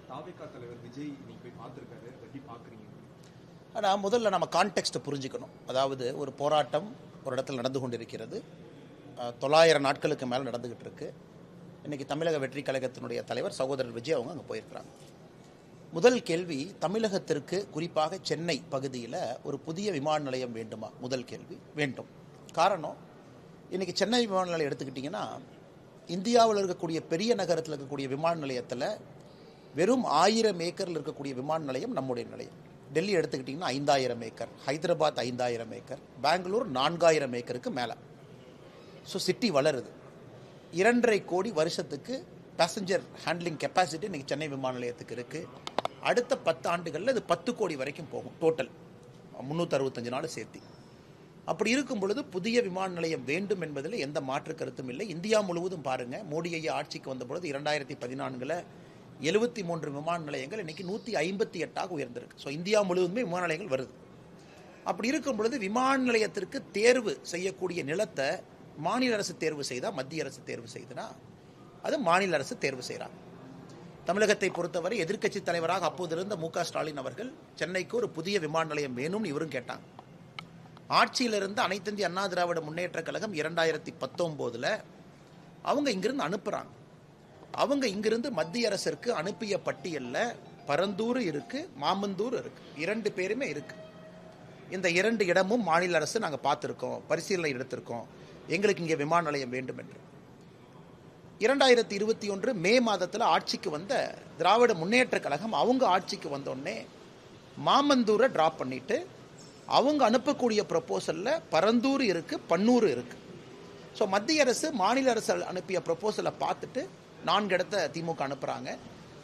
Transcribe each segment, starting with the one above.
தாவேகா தலைவர் விஜய் நீங்க போய் பார்த்திருக்காரு, எப்படி பாக்குறீங்க? ஆனால் முதல்ல நம்ம கான்டெக்ஸ்ட்டை புரிஞ்சுக்கணும். அதாவது ஒரு போராட்டம் ஒரு இடத்துல நடந்து கொண்டிருக்கிறது, 900 நாட்களுக்கு மேலே நடந்துகிட்டு இருக்கு. இன்றைக்கி தமிழக வெற்றி கழகத்தினுடைய தலைவர் சகோதரர் விஜய் அவங்க அங்கே போயிருக்கிறாங்க. முதல் கேள்வி, தமிழகத்திற்கு குறிப்பாக சென்னை பகுதியில் ஒரு புதிய விமான நிலையம் வேண்டுமா? முதல் கேள்வி வேண்டும். காரணம், இன்றைக்கி சென்னை விமான நிலையம் எடுத்துக்கிட்டிங்கன்னா, இந்தியாவில் இருக்கக்கூடிய பெரிய நகரத்தில் இருக்கக்கூடிய விமான நிலையத்தில் வெறும் 1000 ஏக்கரில் இருக்கக்கூடிய விமான நிலையம் நம்முடைய நிலையம். டெல்லி எடுத்துக்கிட்டிங்கன்னா 5000 ஏக்கர், ஹைதராபாத் 5000 ஏக்கர், பெங்களூர் 4000 ஏக்கருக்கு மேலே. ஸோ சிட்டி வளருது. 2.5 கோடி வருஷத்துக்கு பேசஞ்சர் ஹேண்ட்லிங் கெப்பாசிட்டி இன்றைக்கி சென்னை விமான நிலையத்துக்கு இருக்குது. அடுத்த 10 ஆண்டுகளில் இது 10 கோடி வரைக்கும் போகும், டோட்டல் 365 நாள் சேர்த்து. அப்படி இருக்கும் பொழுது புதிய விமான நிலையம் வேண்டும் என்பதில் எந்த மாற்று கருத்தும் இல்லை. இந்தியா முழுவதும் பாருங்கள், மோடி ஐயா ஆட்சிக்கு வந்த பொழுது 2014 73 விமான நிலையங்கள் இன்றைக்கி 158ஆக உயர்ந்திருக்கு. ஸோ இந்தியா முழுவதுமே விமான நிலையங்கள் வருது. அப்படி இருக்கும் பொழுது விமான நிலையத்திற்கு தேர்வு செய்யக்கூடிய நிலத்தை மாநில அரசு தேர்வு செய்தால், மத்திய அரசு தேர்வு செய்தனா அது மாநில அரசு தேர்வு செய்கிறாங்க. தமிழகத்தை பொறுத்தவரை எதிர்க்கட்சி தலைவராக அப்போது இருந்த மு.க. ஸ்டாலின் அவர்கள் சென்னைக்கு ஒரு புதிய விமான நிலையம் வேணும்னு இவரும் கேட்டாங்க. ஆட்சியில் இருந்த அனைத்து இந்திய அண்ணா திராவிட முன்னேற்ற கழகம் 2019 அவங்க இங்கிருந்து அனுப்புகிறாங்க. அவங்க இங்கிருந்து மத்திய அரசிற்கு அனுப்பிய பட்டியலில் பரந்தூர் இருக்கு, மாமந்தூர் இருக்கு, 2 பேருமே இருக்கு. இந்த 2 இடமும் மாநில அரசு நாங்கள் பார்த்துருக்கோம், பரிசீலனை எடுத்திருக்கோம், எங்களுக்கு இங்கே விமான நிலையம் வேண்டும் என்று. 2021 மே மாதத்தில் ஆட்சிக்கு வந்த திராவிட முன்னேற்ற கழகம் அவங்க ஆட்சிக்கு வந்தோடனே மாமந்தூரை டிராப் பண்ணிட்டு அவங்க அனுப்பக்கூடிய ப்ரொப்போசலில் பரந்தூர் இருக்கு, பன்னூர் இருக்கு. ஸோ மத்திய அரசு மாநில அரசு அனுப்பிய ப்ரொப்போசலை பார்த்துட்டு 4 இடத்த திமுக அனுப்புகிறாங்க.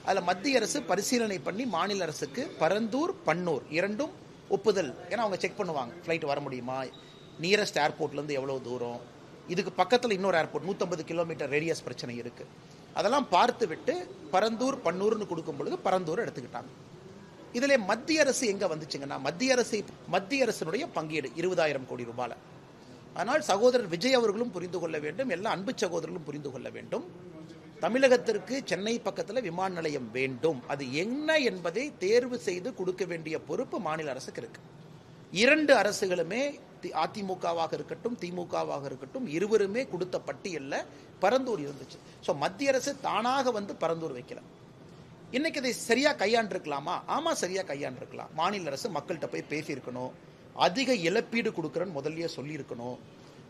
அதில் மத்திய அரசு பரிசீலனை பண்ணி மாநில அரசுக்கு பரந்தூர், பன்னூர் 2ம் ஒப்புதல். ஏன்னா அவங்க செக் பண்ணுவாங்க, ஃப்ளைட் வர முடியுமா, நியரஸ்ட் ஏர்போர்ட்லேருந்து எவ்வளோ தூரம், இதுக்கு பக்கத்தில் இன்னொரு ஏர்போர்ட் 150 கிலோமீட்டர் ரேடியஸ் பிரச்சனை இருக்குது. அதெல்லாம் பார்த்து விட்டு பரந்தூர், பன்னூர்னு கொடுக்கும் பொழுது பரந்தூர் எடுத்துக்கிட்டாங்க. இதில் மத்திய அரசு எங்கே வந்துச்சுங்கன்னா, மத்திய அரசினுடைய பங்கீடு 20,000 கோடி ரூபாயில். ஆனால் சகோதரர் விஜய் அவர்களும் புரிந்து கொள்ள வேண்டும், எல்லா அன்பு சகோதரர்களும் புரிந்து கொள்ள வேண்டும், தமிழகத்திற்கு சென்னை பக்கத்தில் விமான நிலையம் வேண்டும். அது என்ன என்பதை தேர்வு செய்து கொடுக்க வேண்டிய பொறுப்பு மாநில அரசுக்கு இருக்கு. 2 அரசுகளுமே, அதிமுகவாக இருக்கட்டும் திமுகவாக இருக்கட்டும், இருவருமே கொடுத்த பட்டியலில் பரந்தூர் இருந்துச்சு. ஸோ மத்திய அரசு தானாக வந்து பரந்தூர் வைக்கல. இன்னைக்கு இதை சரியா கையாண்டிருக்கலாமா? ஆமா, சரியா கையாண்டிருக்கலாம். மாநில அரசு மக்கள்கிட்ட போய் பேசியிருக்கணும், அதிக இழப்பீடு கொடுக்குறன்னு முதல்லயே சொல்லியிருக்கணும்.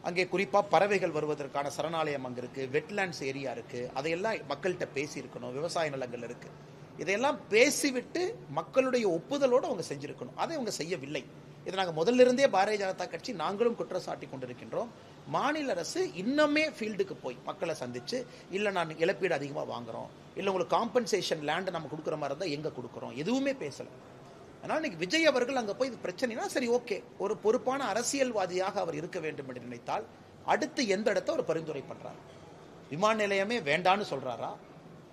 அங்கே குறிப்பாக பறவைகள் வருவதற்கான சரணாலயம் அங்கே இருக்குது, வெட்லேண்ட்ஸ் ஏரியா இருக்குது, அதையெல்லாம் மக்கள்கிட்ட பேசியிருக்கணும், விவசாய நிலங்கள் இருக்குது. இதையெல்லாம் பேசிவிட்டு மக்களுடைய ஒப்புதலோடு அவங்க செஞ்சுருக்கணும். அதை அவங்க செய்யவில்லை. இதை நாங்கள் முதல்லிருந்தே பாரதிய ஜனதா கட்சி நாங்களும் குற்றச்சாட்டி கொண்டிருக்கின்றோம். மாநில அரசு இன்னுமே ஃபீல்டுக்கு போய் மக்களை சந்தித்து, இல்லை நான் இழப்பீடு அதிகமாக வாங்குகிறோம், இல்லை உங்களுக்கு காம்பன்சேஷன் லேண்டு நம்ம கொடுக்குற மாதிரி இருந்தால் எங்கே கொடுக்குறோம், எதுவுமே பேசலை. அதனால் இன்னைக்கு விஜய் அவர்கள் அங்கே போய் இது பிரச்சனைனா சரி, ஓகே, ஒரு பொறுப்பான அரசியல்வாதியாக அவர் இருக்க வேண்டும் என்று நினைத்தால் அடுத்து எந்த இடத்த ஒரு பரிந்துரை பண்ணுறாரு? விமான நிலையமே வேண்டான்னு சொல்கிறாரா,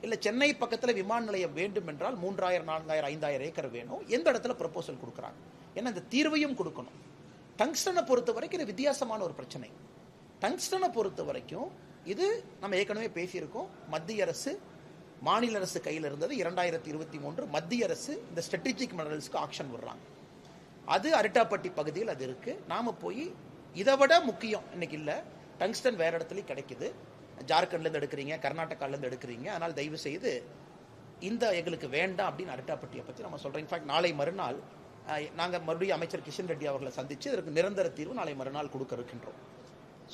இல்லை சென்னை பக்கத்தில் விமான நிலையம் வேண்டும் என்றால் 3000, 4000, 5000 ஏக்கர் வேணும், எந்த இடத்துல ப்ரப்போசல் கொடுக்குறாங்க? ஏன்னா இந்த தீர்வையும் கொடுக்கணும். டங்ஸ்டனை பொறுத்த வரைக்கும் இது வித்தியாசமான ஒரு பிரச்சனை. டங்ஸ்டனை பொறுத்த வரைக்கும் இது நம்ம ஏற்கனவே பேசியிருக்கோம். மத்திய அரசு மாநில அரசு கையில் இருந்தது. 2023 மத்திய அரசு இந்த ஸ்ட்ராட்டஜிக் மினரல்ஸ்க்கு ஆக்ஷன் விடுறாங்க. அது அரிட்டாப்பட்டி பகுதியில் அது இருக்கு. நாம போய் இதை விட முக்கியம் இன்னைக்கு இல்லை, டங்ஸ்டன் வேற இடத்துலையும் கிடைக்குது. ஜார்க்கண்ட்லேருந்து எடுக்கிறீங்க, கர்நாடகாலேருந்து எடுக்கிறீங்க, அதனால் தயவு செய்து இந்த எங்களுக்கு வேண்டாம் அப்படின்னு அரிட்டாப்பட்டியை பற்றி நம்ம சொல்கிறோம். இன்ஃபேக்ட் நாளை மறுநாள் நாங்கள் மறுபடியும் அமைச்சர் கிஷன் ரெட்டி அவர்களை சந்தித்து இதற்கு நிரந்தர தீர்வு நாளை மறுநாள் கொடுக்க இருக்கின்றோம்.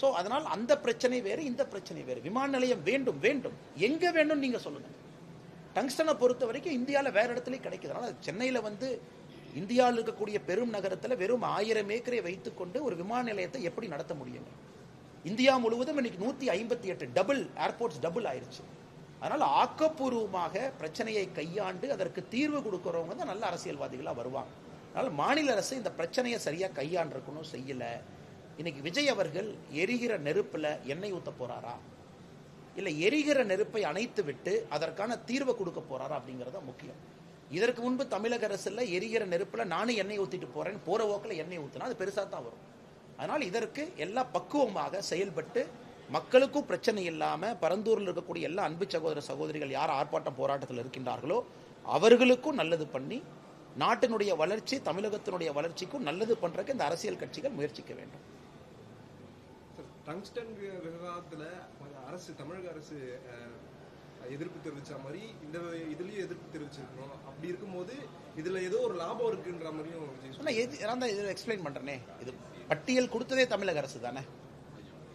ஸோ அதனால் அந்த பிரச்சனை வேறு, இந்த பிரச்சனை வேறு. விமான நிலையம் வேண்டும், வேண்டும், எங்கே வேண்டும் நீங்கள் சொல்லுங்கள். டங்ஸ்டனை பொறுத்த வரைக்கும் இந்தியாவில் வேறு இடத்துலையும் கிடைக்குது. அதனால் சென்னையில் வந்து இந்தியாவில் இருக்கக்கூடிய பெரும் நகரத்தில் வெறும் 1000 ஏக்கரை வைத்துக்கொண்டு ஒரு விமான நிலையத்தை எப்படி நடத்த முடியுங்க? இந்தியா முழுவதும் இன்னைக்கு 158 டபுள் ஏர்போர்ட்ஸ் டபுள் ஆயிடுச்சு. அதனால் ஆக்கப்பூர்வமாக பிரச்சனையை கையாண்டு அதற்கு தீர்வு கொடுக்குறவங்க தான் நல்ல அரசியல்வாதிகளாக வருவாங்க. அதனால் மாநில அரசு இந்த பிரச்சனையை சரியாக கையாண்டிருக்கணும், செய்யலை. இன்னைக்கு விஜய் அவர்கள் எரிகிற நெருப்பில் எண்ணெய் ஊற்ற போறாரா, இல்லை எரிகிற நெருப்பை அணைத்து விட்டு அதற்கான தீர்வை கொடுக்க போறாரா அப்படிங்கிறத முக்கியம். இதற்கு முன்பு தமிழக அரசுல எரிகிற நெருப்பில் நானும் எண்ணெய் ஊற்றிட்டு போறேன், போற ஓக்கில் எண்ணெய் ஊற்றினா அது பெருசாக தான் வரும். அதனால் இதற்கு எல்லா பக்குவமாக செயல்பட்டு மக்களுக்கும் பிரச்சனை இல்லாமல் பரந்தூரில் இருக்கக்கூடிய எல்லா அன்பு சகோதர சகோதரிகள் யார் ஆர்ப்பாட்டம் போராட்டத்தில் இருக்கின்றார்களோ அவர்களுக்கும் நல்லது பண்ணி நாட்டினுடைய வளர்ச்சி, தமிழகத்தினுடைய வளர்ச்சிக்கும் நல்லது பண்றதுக்கு இந்த அரசியல் கட்சிகள் முயற்சிக்க வேண்டும். டங்ஸ்டன் விவகாரத்துல அரசு, தமிழக அரசு எதிர்ப்பு தெரிவிச்ச மாதிரி இந்த இதுலயும் எதிர்ப்பு தெரிவிச்சிருக்கணும். அப்படி இருக்கும்போது இதுல ஏதோ ஒரு லாபம் இருக்குன்ற மாதிரியும் இதில் எக்ஸ்பிளைன் பண்றேனே. இது பட்டியல் கொடுத்ததே தமிழக அரசு தானே.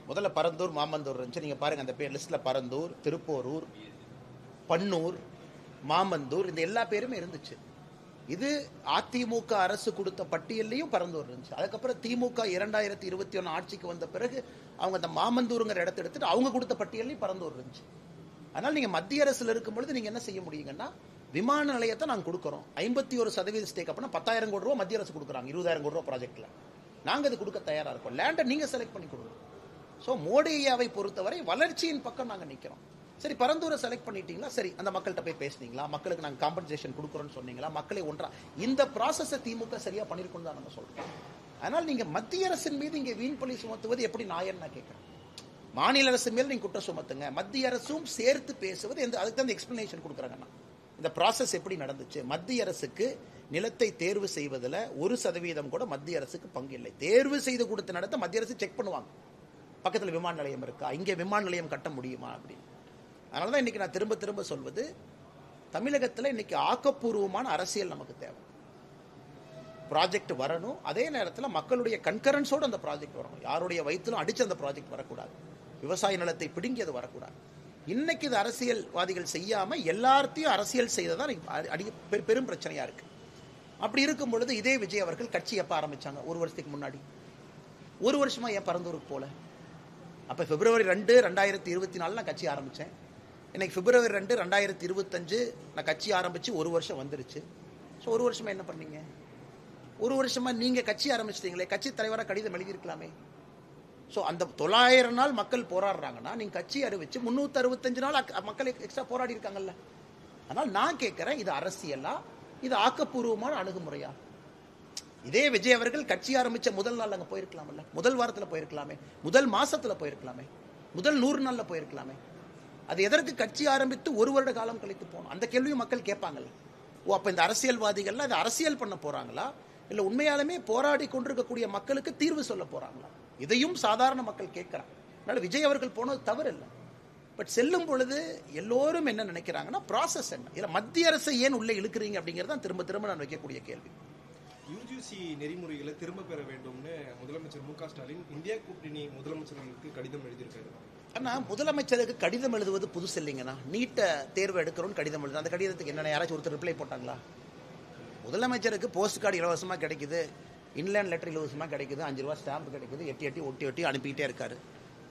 முதல்ல பரந்தூர், மாமந்தூர் இருந்துச்சு. நீங்க பாருங்க அந்த பேர் லிஸ்ட்ல பரந்தூர், திருப்போரூர், பன்னூர், மாமந்தூர், இந்த எல்லா பேருமே இருந்துச்சு. இது அதிமுக அரசு கொடுத்த பட்டியல்லையும் பரந்தூர் இருந்துச்சு. அதுக்கப்புறம் திமுக 2021 ஆட்சிக்கு வந்த பிறகு அவங்க அந்த மாமந்தூருங்கிற இடத்த எடுத்துட்டு அவங்க கொடுத்த பட்டியல்லையும் பரந்தூர் இருந்துச்சு. அதனால நீங்க மத்திய அரசுல இருக்கும் பொழுது நீங்க என்ன செய்ய முடியுங்கன்னா, விமான நிலையத்தை நாங்க கொடுக்குறோம் 51% ஸ்டேக், அப்படின்னா 10,000 கோடி ரூபாய் மத்திய அரசு கொடுக்குறாங்க 20,000 கோடி ரூபாய் ப்ராஜெக்ட்ல. நாங்க அது கொடுக்க தயாரா இருக்கோம். லேண்டை நீங்க செலக்ட் பண்ணி கொடுக்கணும். ஸோ மோடி ஐயாவை பொறுத்தவரை வளர்ச்சியின் பக்கம் நாங்க நிக்கிறோம். சரி, பரந்தூரை செலக்ட் பண்ணிட்டீங்களா, சரி அந்த மக்கள்கிட்ட போய் பேசுனீங்களா, மக்களுக்கு நாங்கள் காம்பன்சேஷன் கொடுக்குறோன்னு சொன்னீங்களா, மக்களை ஒன்றா இந்த ப்ராசஸை திமுக சரியா பண்ணிருக்கோம் தான் நம்ம சொல்றோம். அதனால் நீங்க மத்திய அரசின் மீது இங்கே வீண் பழி சுமத்துவது எப்படி நியாயம் நான் கேட்கிறேன். மாநில அரசு மேல் நீங்க குற்றம் சுமத்துங்க, மத்திய அரசும் சேர்த்து பேசுவது அதுக்கு தான் எக்ஸ்பிளனேஷன் கொடுக்குறாங்கன்னா இந்த ப்ராசஸ் எப்படி நடந்துச்சு. மத்திய அரசுக்கு நிலத்தை தேர்வு செய்வதில் 1% கூட மத்திய அரசுக்கு பங்கு இல்லை. தேர்வு செய்து கொடுத்த நிலத்தை மத்திய அரசு செக் பண்ணுவாங்க, பக்கத்தில் விமான நிலையம் இருக்கா, இங்கே விமான நிலையம் கட்ட முடியுமா அப்படின்னு. அதனால தான் இன்னைக்கு நான் திரும்ப திரும்ப சொல்வது, தமிழகத்தில் இன்னைக்கு ஆக்கப்பூர்வமான அரசியல் நமக்கு தேவை. ப்ராஜெக்ட் வரணும், அதே நேரத்தில் மக்களுடைய கன்கரன்ஸோடு அந்த ப்ராஜெக்ட் வரணும். யாருடைய வயிற்றிலும் அடிச்சு அந்த ப்ராஜெக்ட் வரக்கூடாது, விவசாய நிலத்தை பிடுங்கி அது வரக்கூடாது. இன்னைக்கு இது அரசியல்வாதிகள் செய்யாம எல்லாத்தையும் அரசியல் செய்ததான் பெரும் பிரச்சனையா இருக்கு. அப்படி இருக்கும் பொழுது இதே விஜய் அவர்கள் கட்சி எப்ப ஆரம்பிச்சாங்க? 1 வருஷத்துக்கு முன்னாடி. 1 வருஷமா ஏன் பரந்தூருக்கு போல? அப்ப February 2, 2024 நான் கட்சி ஆரம்பிச்சேன். இன்னைக்கு February 2, 2025 நான் கட்சி ஆரம்பிச்சு 1 வருஷம் வந்துருச்சு. ஸோ 1 வருஷமா என்ன பண்ணீங்க? 1 வருஷமா நீங்க கட்சி ஆரம்பிச்சிட்டீங்களே, கட்சி தலைவராக கடிதம் எழுதியிருக்கலாமே. ஸோ அந்த 900 நாள் மக்கள் போராடுறாங்கன்னா நீங்க கட்சி அறிவிச்சு 365 நாள் மக்கள் எக்ஸ்ட்ரா போராடி இருக்காங்கல்ல. அதனால் நான் கேட்கிறேன், இது அரசியலா, இது ஆக்கப்பூர்வமான அணுகுமுறையா? இதே விஜய் அவர்கள் கட்சி ஆரம்பிச்ச முதல் நாள் அங்க போயிருக்கலாம்ல, முதல் வாரத்துல போயிருக்கலாமே, முதல் மாசத்துல போயிருக்கலாமே, முதல் 100 நாள்ல போயிருக்கலாமே. அது எதற்கு கட்சி ஆரம்பித்து 1 வருட காலம் கழித்து போகணும்? அந்த கேள்வியும் மக்கள் கேட்பாங்கல்ல. ஓ, அப்ப இந்த அரசியல்வாதிகள்லாம் இது அரசியல் பண்ண போறாங்களா, இல்ல உண்மையாலுமே போராடி கொண்டிருக்கக்கூடிய மக்களுக்கு தீர்வு சொல்ல போறாங்களா? இதையும் சாதாரண மக்கள் கேட்கிறாங்க. அதனால விஜய் அவர்கள் போனது தவறு இல்லை. பட் செல்லும் பொழுது எல்லோரும் என்ன நினைக்கிறாங்கன்னா, ப்ராசஸ் என்ன, இல்ல மத்திய அரசை ஏன் உள்ள இழுக்கிறீங்க அப்படிங்கறத திரும்ப திரும்ப நான் வைக்கக்கூடிய கேள்வி. யூஜிசி நெறிமுறைகளை திரும்ப பெற வேண்டும்னு முதலமைச்சர் மு.க. ஸ்டாலின் இந்தியா கூட்டணி முதலமைச்சர்களுக்கு கடிதம் எழுதியிருக்காரு. ஆனா முதலமைச்சருக்கு கடிதம் எழுதுவது புதுசு இல்லைங்கண்ணா. நீட்ட தேர்வு எடுக்கிறோன்னு கடிதம் எழுது, அந்த கடிதத்துக்கு என்ன யாராச்சும் ஒருத்தர் ரிப்ளை போட்டாங்களா? முதலமைச்சருக்கு போஸ்ட் கார்டு இலவசமா கிடைக்குது, இன்லேண்ட் லெட்டர் இலவசமா கிடைக்குது, 5 ரூபா ஸ்டாம்ப் கிடைக்குது, எட்டி ஒட்டி அனுப்பிட்டே இருக்காரு.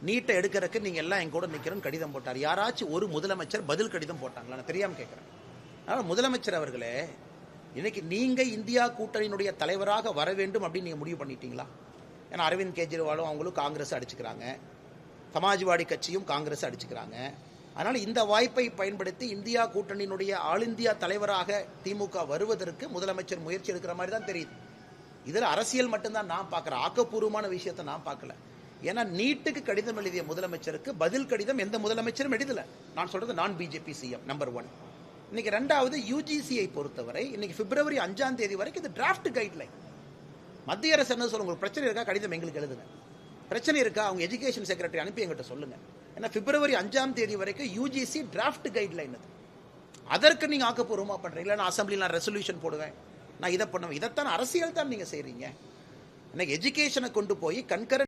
நீட்டை எடுக்கிறதுக்கு நீங்க எல்லாம் என் கூட நிக்கிறோன்னு கடிதம் போட்டார். யாராச்சும் ஒரு முதலமைச்சர் பதில் கடிதம் போட்டாங்களா? நான் தெரியாம கேட்கிறேன். அதனால முதலமைச்சர் அவர்களே, இன்னைக்கு நீங்க இந்தியா கூட்டணியினுடைய தலைவராக வர வேண்டும் அப்படின்னு நீங்க முடிவு பண்ணிட்டீங்களா? ஏன்னா அரவிந்த் கெஜ்ரிவாலும் அவங்களும் காங்கிரஸ் அடிச்சுக்கிறாங்க, சமாஜ்வாடி கட்சியும் காங்கிரஸ் அடிச்சுக்கிறாங்க. அதனால இந்த வாய்ப்பை பயன்படுத்தி இந்தியா கூட்டணியினுடைய ஆல் இந்தியா தலைவராக திமுக வருவதற்கு முதலமைச்சர் முயற்சி எடுக்கிற மாதிரி தான் தெரியுது. இதுல அரசியல் மட்டும்தான் நான் பார்க்கிறேன், ஆக்கப்பூர்வமான விஷயத்தை நான் பார்க்கல. ஏன்னா நீட்டுக்கு கடிதம் எழுதிய முதலமைச்சருக்கு பதில் கடிதம் எந்த முதலமைச்சரும் எழுதல. நான் சொல்றது நான் பிஜேபி சிஎம் நம்பர் 1. இன்னைக்கு 2வது யூஜிசியை பொறுத்தவரை இன்னைக்கு February 5 வரைக்கும் இது டிராஃப்ட் கைட்லைன். மத்திய அரசு என்ன சொல்லுங்க, பிரச்சனை இருக்கா கடிதம் எங்களுக்கு எழுதுங்க, பிரச்சனை இருக்கா அவங்க எஜுகேஷன் செக்ரட்டரி அனுப்பி எங்கிட்ட சொல்லுங்க. ஏன்னா February 5 வரைக்கும் யூஜிசி டிராஃப்ட் கைட்லைன் அது. அதற்கு நீங்க ஆக்கப்பூர்வமா பண்றீங்களா? நான் அசம்பிளியில் நான் ரெசல்யூஷன் போடுவேன், நான் இதை பண்ணுவேன். இதைத்தான் அரசியல் தான் நீங்க செய்றீங்க. இன்னைக்கு எஜுகேஷனை கொண்டு போய் கன்கரண்ட்